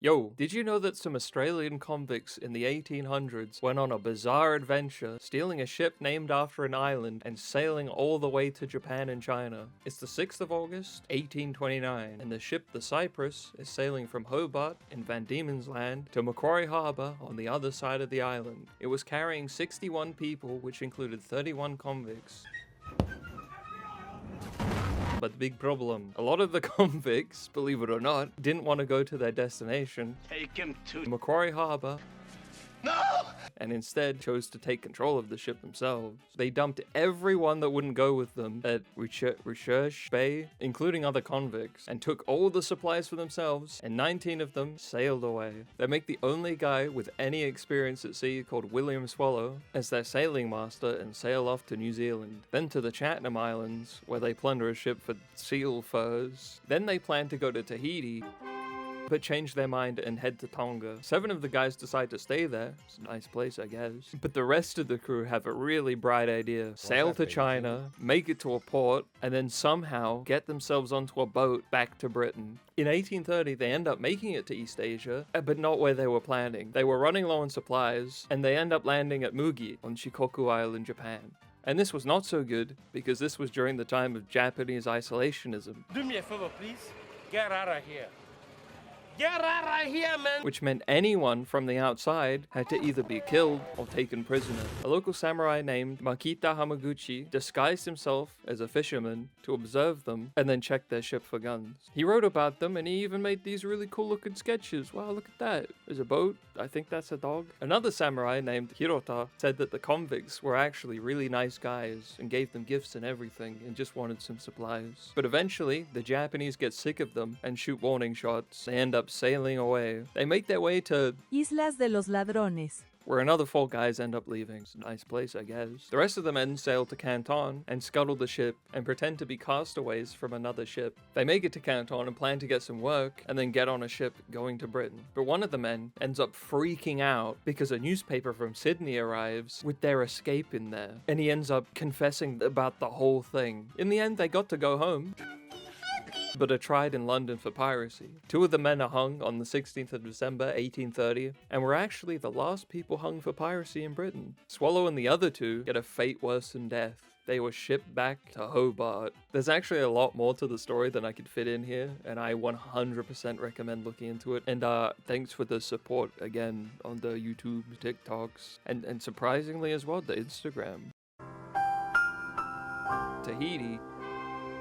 Yo, did you know that some Australian convicts in the 1800s went on a bizarre adventure, stealing a ship named after an island and sailing all the way to Japan and China? It's the 6th of August, 1829, and the ship the Cypress is sailing from Hobart in Van Diemen's Land to Macquarie Harbour on the other side of the island. It was carrying 61 people, which included 31 convicts. But the big problem, a lot of the convicts, believe it or not, didn't want to go to their destination, Take him to Macquarie Harbour, No! and instead chose to take control of the ship themselves. They dumped everyone that wouldn't go with them at Recherche Bay, including other convicts, and took all the supplies for themselves, and 19 of them sailed away. They make the only guy with any experience at sea, called William Swallow, as their sailing master and sail off to New Zealand, then to the Chatham Islands, where they plunder a ship for seal furs. Then they plan to go to Tahiti, but change their mind and head to Tonga. 7 of the guys decide to stay there. It's a nice place, I guess. But the rest of the crew have a really bright idea. Sail to China, make it to a port, and then somehow get themselves onto a boat back to Britain. In 1830, they end up making it to East Asia, but not where they were planning. They were running low on supplies, and they end up landing at Mugi on Shikoku Island, Japan. And this was not so good, because this was during the time of Japanese isolationism. Do me a favor, please. Get out of here. Get out of here, man! Which meant anyone from the outside had to either be killed or taken prisoner. A local samurai named Makita Hamaguchi disguised himself as a fisherman to observe them and then check their ship for guns. He wrote about them and he even made these really cool looking sketches. Wow, look at that. There's a boat. I think that's a dog. Another samurai named Hirota said that the convicts were actually really nice guys and gave them gifts and everything and just wanted some supplies. But eventually, the Japanese get sick of them and shoot warning shots. They end up sailing away. They make their way to Islas de los Ladrones, where another 4 guys end up leaving. It's a nice place, I guess. The rest of the men sail to Canton and scuttle the ship and pretend to be castaways from another ship. They make it to Canton and plan to get some work and then get on a ship going to Britain. But one of the men ends up freaking out because a newspaper from Sydney arrives with their escape in there. And he ends up confessing about the whole thing. In the end, they got to go home, but are tried in London for piracy. 2 of the men are hung on the 16th of December, 1830, and were actually the last people hung for piracy in Britain. Swallow and the other 2 get a fate worse than death. They were shipped back to Hobart. There's actually a lot more to the story than I could fit in here, and I 100% recommend looking into it. And thanks for the support again on the YouTube, TikToks, and surprisingly as well, the Instagram. Tahiti